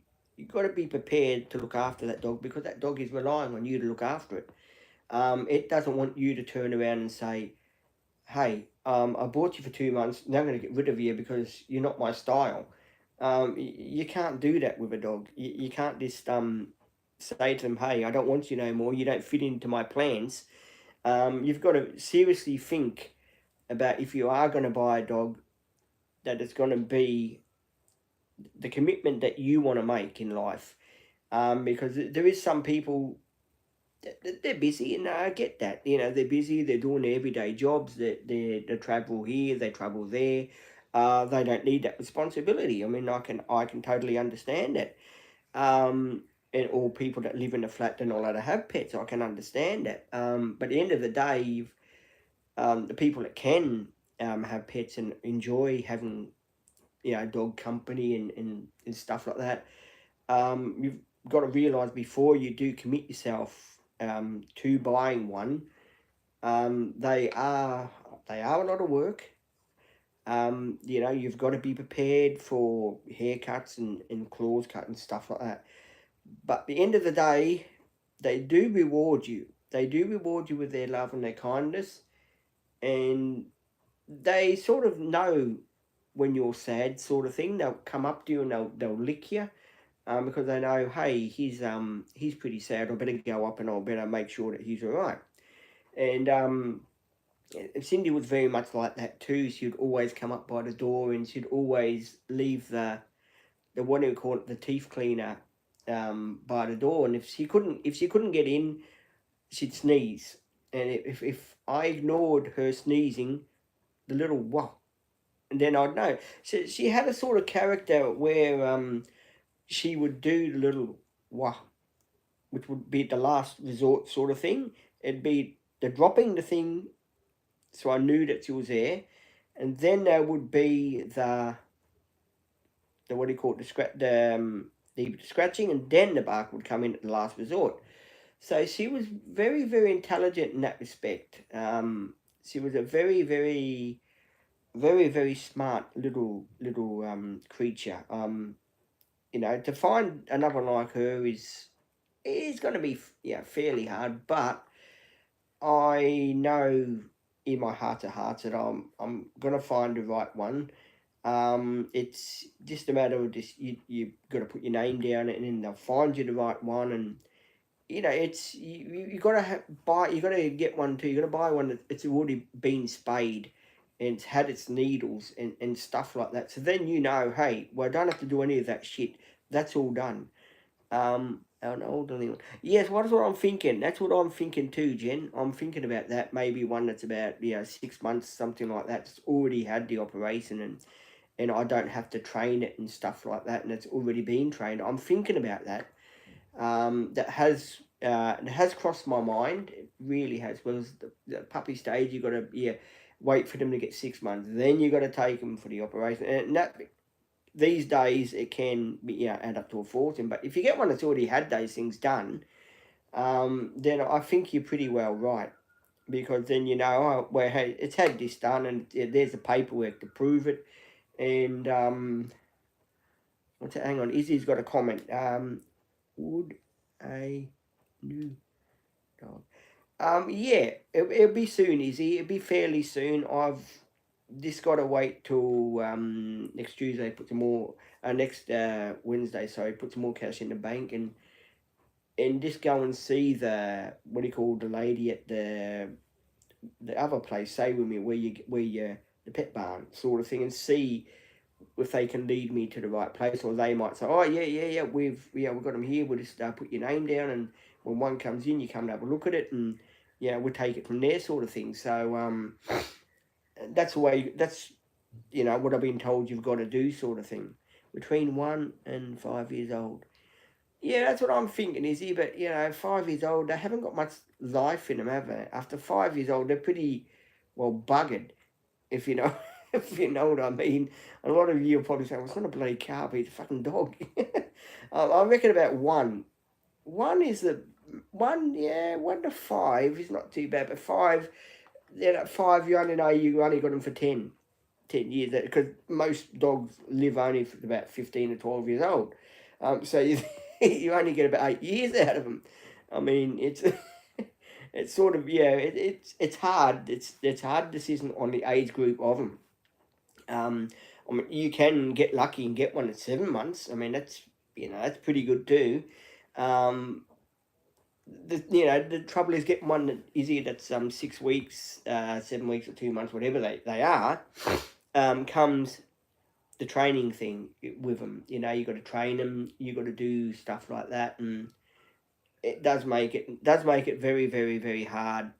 got to be prepared to look after that dog because that dog is relying on you to look after it. It doesn't want you to turn around and say, "Hey, I bought you for 2 months. Now I'm going to get rid of you because you're not my style." You can't do that with a dog. You can't just say to them, "Hey, I don't want you no more. You don't fit into my plans." You've got to seriously think about if you are going to buy a dog, that it's going to be the commitment that you want to make in life. Because there is some people they're busy, and I get that. They're busy. They're doing their everyday jobs. They travel here. They travel there. they don't need that responsibility. I mean, I can totally understand it. And all people that live in a flat don't know how to have pets. I can understand it. But at the end of the day, the people that can have pets and enjoy having dog company and stuff like that, you've got to realise before you do commit yourself to buying one, they are a lot of work. You've got to be prepared for haircuts and claws cut and stuff like that. But at the end of the day, they do reward you. They do reward you with their love and their kindness, and they sort of know when you're sad, sort of thing. They'll come up to you and they'll lick you, because they know, hey, he's pretty sad. I better go up and I better make sure that he's all right. And Cindy was very much like that too. She'd always come up by the door, and she'd always leave the what do you call it, the teeth cleaner, by the door. And if she couldn't get in, she'd sneeze. And if I ignored her sneezing, the little wah, and then I'd know. So she had a sort of character where she would do the little wah, which would be the last resort sort of thing. It'd be the dropping the thing, so I knew that she was there, and then there would be the what do you call it, the scratching, and then the bark would come in at the last resort. So she was very, very intelligent in that respect. She was a very, very, very, very smart little creature. To find another like her is going to be fairly hard, but I know in my heart of hearts that I'm going to find the right one. It's just a matter of you got to put your name down, and then they'll find you the right one. And it's you got to you got to get one too. You got to buy one that's already been spayed and it's had its needles and stuff like that. So then hey, well, I don't have to do any of that shit. That's all done. An elderly one. Yes, what is what I'm thinking? That's what I'm thinking too, Jen. I'm thinking about that. Maybe one that's about 6 months, something like that. It's already had the operation, and I don't have to train it and stuff like that, and it's already been trained. I'm thinking about that. That has crossed my mind. It really has. Because the puppy stage, you got to wait for them to get 6 months. Then you got to take them for the operation, and that these days it can be add up to a fortune. But if you get one that's already had those things done, then I think you're pretty well right. Because then well, hey, it's had this done, and there's the paperwork to prove it. And hang on, Izzy's got a comment. Would a new dog? Yeah, it'll be soon, Izzy. It'll be fairly soon. I've just got to wait till next Tuesday. Put some more. Next Wednesday, sorry. Put some more cash in the bank, and just go and see the what do you call the lady at the other place. Say with me where you the pet barn sort of thing, and see if they can lead me to the right place, or they might say, oh yeah, we've got them here. We'll just put your name down, and when one comes in, you come and have a look at it, and we'll take it from there, sort of thing. So that's the way. That's what I've been told you've got to do, sort of thing. Between 1 and 5 years old. Yeah, that's what I'm thinking, Izzy. But 5 years old, they haven't got much life in them, have they? After 5 years old, they're pretty well buggered, if you know. If you know what I mean. A lot of you will probably say, well, it's not a bloody car, but it's a fucking dog. I reckon about 1. 1 is 1 to 5 is not too bad, but 5, at 5 you only know you only got them for 10 years, because most dogs live only for about 15 to 12 years old. So you only get about 8 years out of them. I mean, it's it's sort of it's hard. It's hard decision on the age group of them. I mean, you can get lucky and get one at 7 months. I mean, that's pretty good too. The trouble is getting one that is here that's 6 weeks, 7 weeks, or 2 months, whatever they are. Comes the training thing with them. You got to train them. You got to do stuff like that, and it does make it very, very, very hard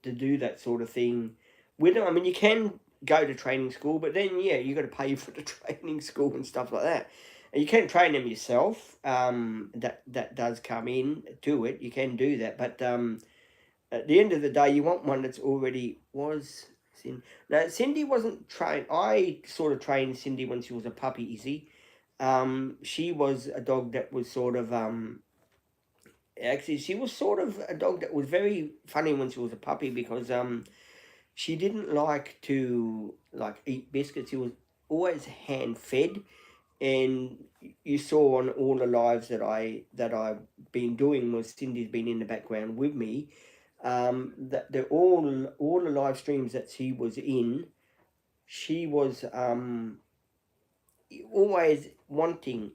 to do that sort of thing with them. I mean, you can go to training school, but then yeah, you got to pay for the training school and stuff like that. And you can train them yourself. That does come in to it. You can do that, but at the end of the day, you want one that's already was. Now Cindy wasn't trained. I sort of trained Cindy when she was a puppy. Izzy. She was a dog that was sort of actually she was sort of a dog that was very funny when she was a puppy because she didn't like to like eat biscuits. She was always hand fed, and you saw on all the lives that I've been doing was Cindy's been in the background with me. That they're all the live streams that she was in, she was always wanting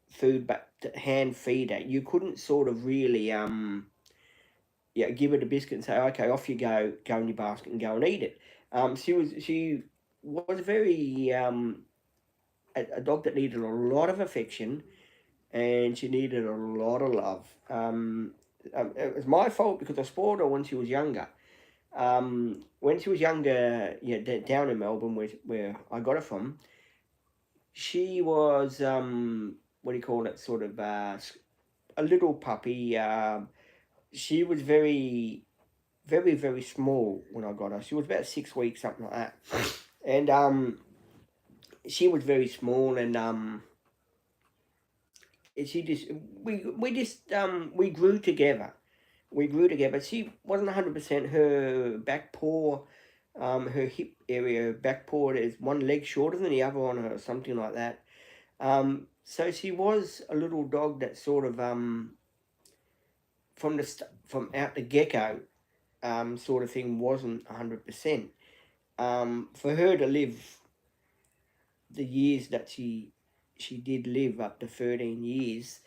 food, but to hand feed her. You couldn't sort of really yeah, give her the biscuit and say, okay, off you go in your basket and go and eat it. She was very a dog that needed a lot of affection, and she needed a lot of love. It was my fault because I spoiled her when she was younger. When she was younger, yeah, down in Melbourne, where I got her from, she was what do you call it? Sort of a little puppy. She was very, very, very small when I got her. She was about 6 weeks, something like that, and she was very small, and she just we grew together. We grew together. She wasn't 100%. Her back paw, her hip area, her back paw is one leg shorter than the other on her, something like that. So she was a little dog that sort of from out the gecko, sort of thing wasn't 100%. For her to live the years that she did live up to 13 years,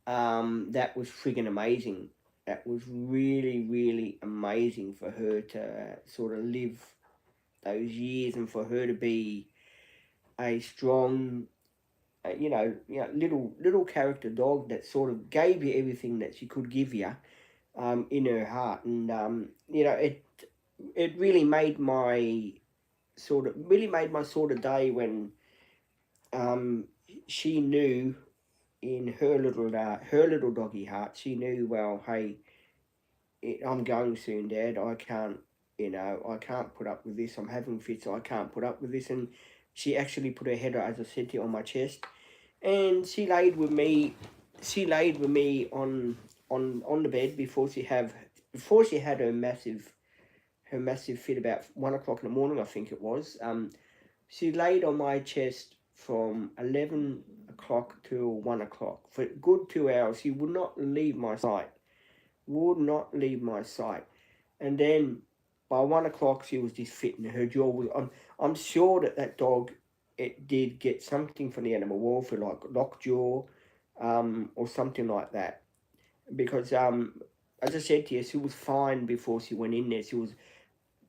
that was friggin' amazing. That was really, really amazing for her to sort of live those years, and for her to be a strong, little character dog that sort of gave you everything that she could give you, in her heart, and it really made my sort of day when she knew in her little doggy heart, she knew, well, hey, I'm going soon, Dad. I can't put up with this. I'm having fits. I can't put up with this. And she actually put her head, as I said to you, on my chest, and she laid with me. She laid with me on the bed before she had her massive fit about 1 o'clock in the morning, I think it was. She laid on my chest from 11 o'clock till 1 o'clock for a good 2 hours. She would not leave my sight. Would not leave my sight. And then by 1 o'clock, she was just fit, and her jaw was. I'm sure that dog, it did get something from the animal welfare, like lockjaw, or something like that. Because as I said to you, she was fine before she went in there. She was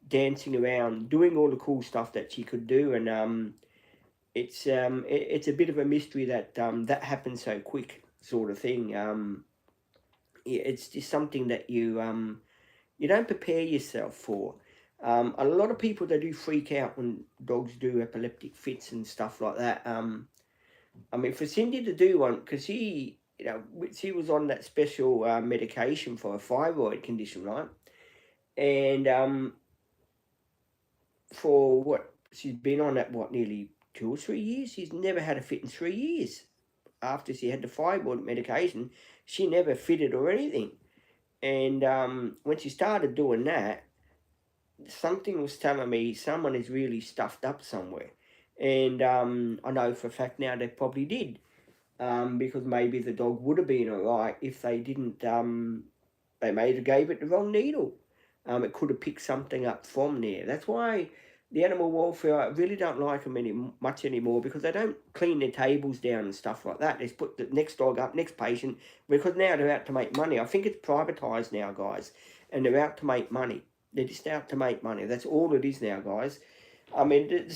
dancing around, doing all the cool stuff that she could do, and it's a bit of a mystery that that happened so quick, sort of thing. It's just something that you don't prepare yourself for. A lot of people, they do freak out when dogs do epileptic fits and stuff like that. I mean, for Cindy to do one, because she was on that special medication for a thyroid condition, right? And for what she's been on that, nearly 2 or 3 years. She's never had a fit in 3 years. After she had the thyroid medication, she never fitted or anything. And when she started doing that, something was telling me someone is really stuffed up somewhere. And I know for a fact now they probably did, because maybe the dog would have been alright if they didn't. They maybe gave it the wrong needle. It could have picked something up from there. That's why the animal welfare, I really don't like them much anymore, because they don't clean their tables down and stuff like that. They just put the next dog up, next patient, because now they're out to make money. I think it's privatised now, guys, and they're out to make money. They're just out to make money. That's all it is now, guys. I mean,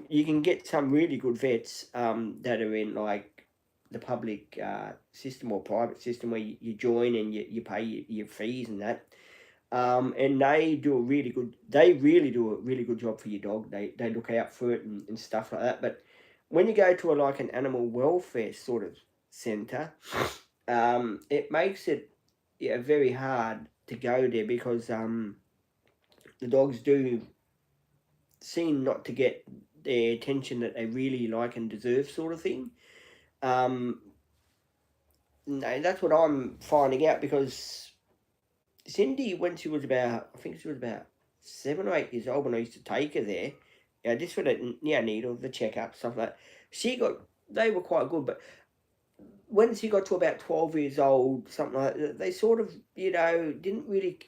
you can get some really good vets that are in like the public system or private system, where you join and you pay your fees and that. And they do a really good. They really do a really good job for your dog. They look out for it and stuff like that. But when you go to like an animal welfare sort of centre, it makes it very hard to go there because the dogs do seem not to get the attention that they really like and deserve, sort of thing. Um, no, that's what I'm finding out because Cindy, when she was about, I think she was about 7 or 8 years old when I used to take her there, just for the needle, the checkup, stuff like that. They were quite good, but when she got to about 12 years old, something like that, they sort of, didn't really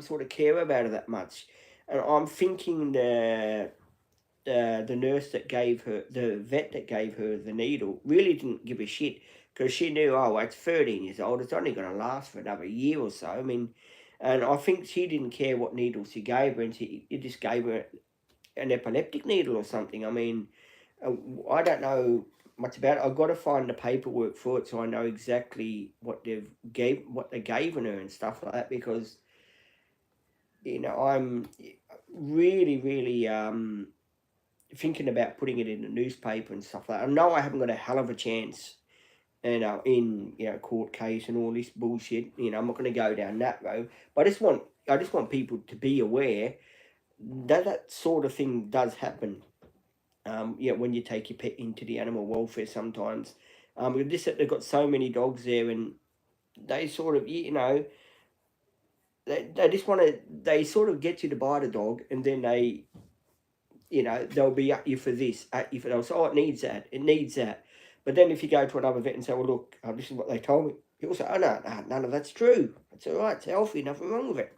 sort of care about her that much. And I'm thinking the nurse that gave her, the vet that gave her the needle, really didn't give a shit because she knew, oh, it's 13 years old, it's only going to last for another year or so. I mean, and I think she didn't care what needle she gave her, and she just gave her an epileptic needle or something. I mean, I don't know much about it. I've got to find the paperwork for it so I know exactly what they gave her and stuff like that because I'm really, really thinking about putting it in the newspaper and stuff like that. I know I haven't got a hell of a chance, in court case and all this bullshit. I'm not going to go down that road. But I just want people to be aware that that sort of thing does happen. When you take your pet into the animal welfare sometimes. Just that they've got so many dogs there and they sort of, they just want to, they sort of get you to buy the dog and then they'll be at you for this, at you for that. So, it needs that, it needs that. But then if you go to another vet and say, well, look, this is what they told me, he'll say, oh, no, none of that's true. It's all right, it's healthy, nothing wrong with it.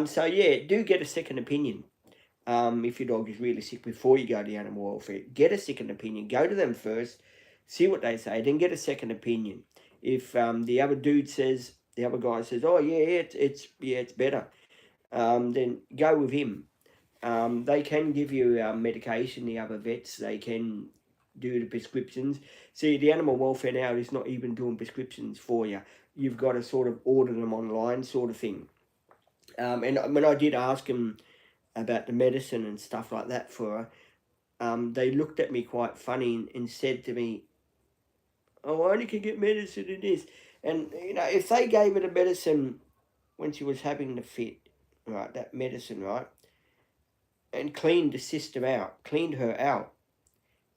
So, yeah, do get a second opinion. If your dog is really sick before you go to the animal welfare, get a second opinion. Go to them first, see what they say, then get a second opinion. If the other guy says, oh yeah, it's better, then go with him. They can give you medication. The other vets, they can do the prescriptions. See, the animal welfare now is not even doing prescriptions for you. You've got to sort of order them online, sort of thing. And when I did ask them about the medicine and stuff like that for her, they looked at me quite funny and said to me, oh, I only can get medicine in this. And, if they gave her the medicine when she was having the fit, right, that medicine, right, and cleaned the system out, cleaned her out,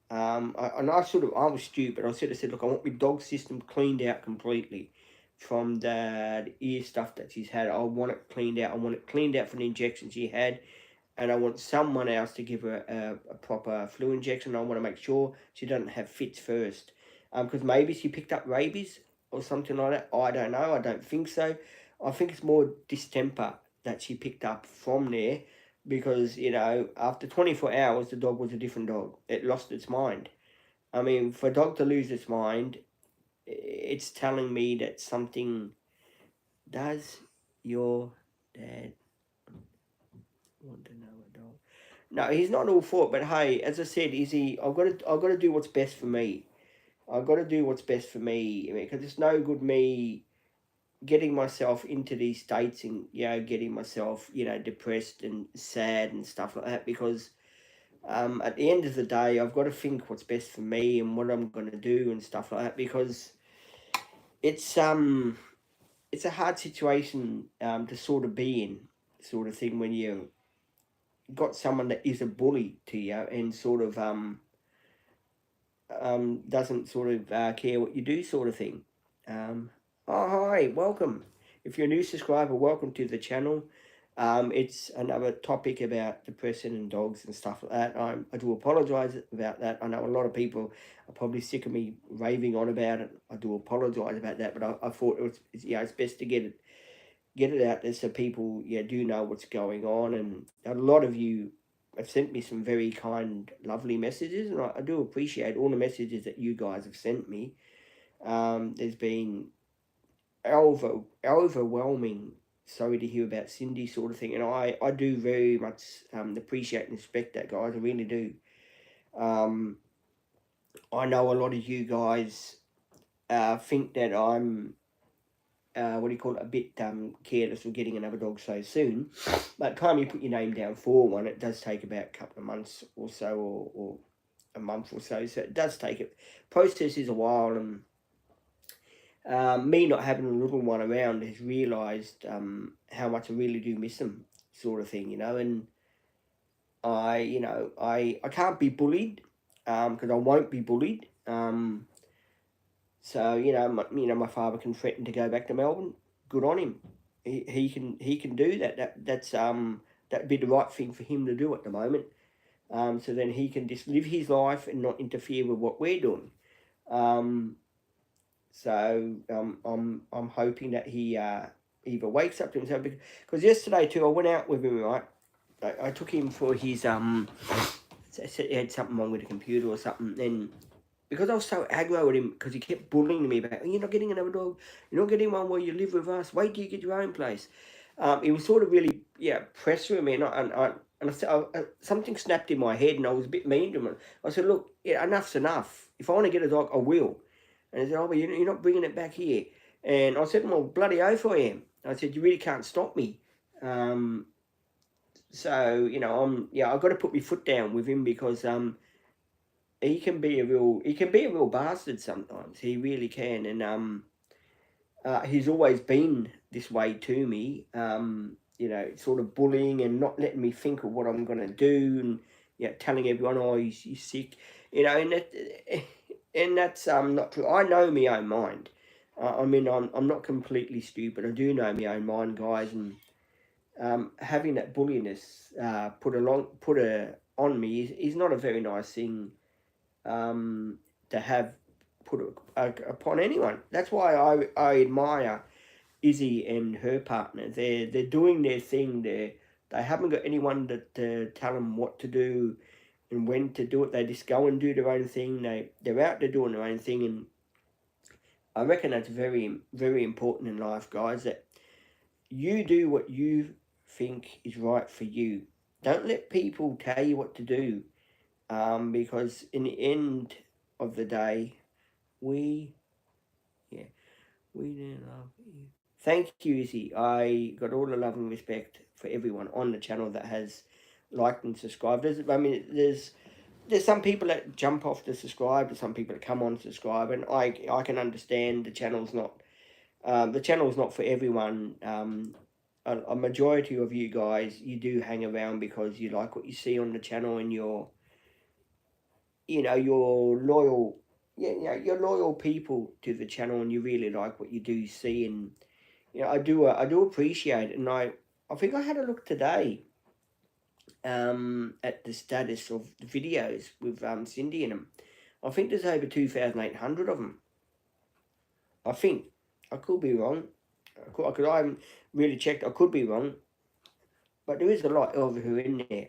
I was stupid. I said, look, I want my dog system cleaned out completely from the ear stuff that she's had. I want it cleaned out. I want it cleaned out from the injection she had. And I want someone else to give her a proper flu injection. I want to make sure she doesn't have fits first. Because maybe she picked up rabies or something like that. I don't know. I don't think so. I think it's more distemper that she picked up from there because, after 24 hours, the dog was a different dog. It lost its mind. I mean, for a dog to lose its mind, it's telling me that something. Does your dad want to know a dog? No, he's not all for it. But hey, as I said, I've got to do what's best for me. I've got to do what's best for me because it's no good me getting myself into these states and getting myself depressed and sad and stuff like that because at the end of the day I've got to think what's best for me and what I'm going to do and stuff like that because it's a hard situation to sort of be in, sort of thing, when you got someone that is a bully to you and sort of doesn't sort of care what you do, sort of thing. Hi, welcome. If you're a new subscriber, welcome to the channel. It's another topic about depression and dogs and stuff like that. I do apologise about that. I know a lot of people are probably sick of me raving on about it. I do apologise about that, but I thought it's best to get it out there so people do know what's going on. And a lot of you have sent me some very kind, lovely messages, and I do appreciate all the messages that you guys have sent me. There's been overwhelming sorry to hear about Cindy, sort of thing, and I do very much appreciate and respect that, guys. I really do. I know a lot of you guys think that I'm what do you call it, a bit careless with getting another dog so soon. By the time you put your name down for one, it does take about a couple of months or so, or a month or so. So it does take it. Process is a while, and me not having a little one around has realised how much I really do miss them, sort of thing, and I can't be bullied, because I won't be bullied. So my father can threaten to go back to Melbourne. Good on him. He can do that. That'd be the right thing for him to do at the moment. So then he can just live his life and not interfere with what we're doing. I'm hoping that he either wakes up to himself, because yesterday too I went out with him, right. I took him for his I said he had something wrong with the computer or something, and because I was so aggro with him, because he kept bullying me about, you're not getting another dog, you're not getting one where you live with us, wait till you get your own place. He was sort of really pressuring me, and I said, something snapped in my head, and I was a bit mean to him. I said, look, enough's enough. If I want to get a dog, I will. And he said, oh, but you're not bringing it back here. And I said, well, bloody oath I am. I said, you really can't stop me. So I've got to put my foot down with him, because he can be a real bastard sometimes. He really can, and he's always been this way to me. Sort of bullying and not letting me think of what I'm gonna do, and telling everyone, oh, he's sick, and that's not true. I know my own mind. I'm not completely stupid. I do know my own mind, guys, and having that bulliness put on me is not a very nice thing to have put upon anyone. That's why I admire Izzy and her partner. They're doing their thing. They haven't got anyone to tell them what to do and when to do it. They just go and do their own thing. They're out there doing their own thing, and I reckon that's very, very important in life, guys. That you do what you think is right for you. Don't let people tell you what to do, because in the end of the day, we do love you. Thank you, Izzy. I got all the love and respect for everyone on the channel that has liked and subscribed. There's some people that jump off to subscribe, there's some people that come on to subscribe, and I can understand the channel's not for everyone. A majority of you guys, you do hang around because you like what you see on the channel, and you're loyal. You're loyal people to the channel, and you really like what you do see, and I do appreciate it. And I think I had a look today at the status of the videos with Cindy in them. I think there's over 2,800 of them. I think. I could be wrong. I haven't really checked. I could be wrong, but there is a lot over here in there.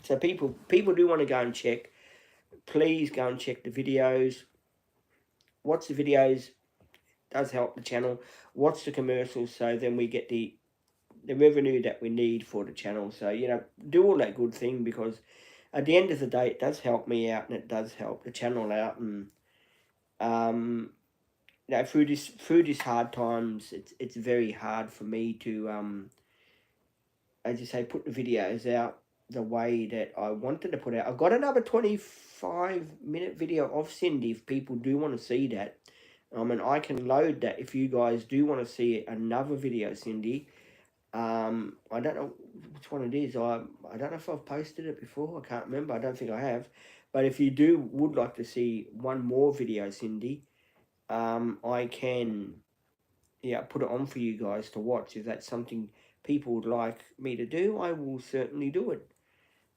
So people do want to go and check. Please go and check the videos. Watch the videos. Does help the channel. Watch the commercials, so then we get the revenue that we need for the channel. So do all that good thing, because at the end of the day, it does help me out, and it does help the channel out. And through this hard times, it's very hard for me to as you say, put the videos out the way that I wanted to put out. I've got another 25-minute video of Cindy if people do want to see that. And I can load that if you guys do want to see another video, Cindy. I don't know which one it is. I don't know if I've posted it before. I can't remember. I don't think I have. But if you would like to see one more video, Cindy, I can put it on for you guys to watch. If that's something people would like me to do, I will certainly do it.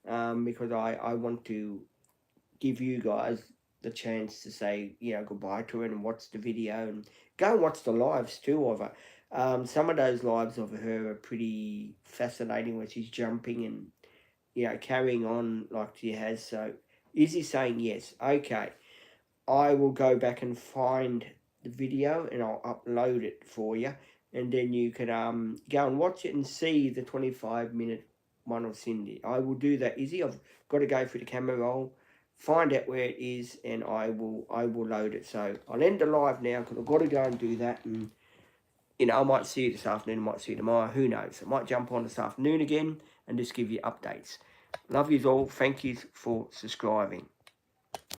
Because I want to give you guys the chance to say goodbye to her and watch the video, and go and watch the lives too of her. Some of those lives of her are pretty fascinating, where she's jumping and carrying on like she has. So Izzy saying yes. Okay, I will go back and find the video and I'll upload it for you, and then you can go and watch it and see the 25-minute one of Cindy. I will do that, Izzy. I've got to go through the camera roll, find out where it is, and I will load it. So I'll end the live now, because I've got to go and do that, and you know, I might see you this afternoon, I might see you tomorrow, who knows. I might jump on this afternoon again and just give you updates. Love yous all. Thank you for subscribing.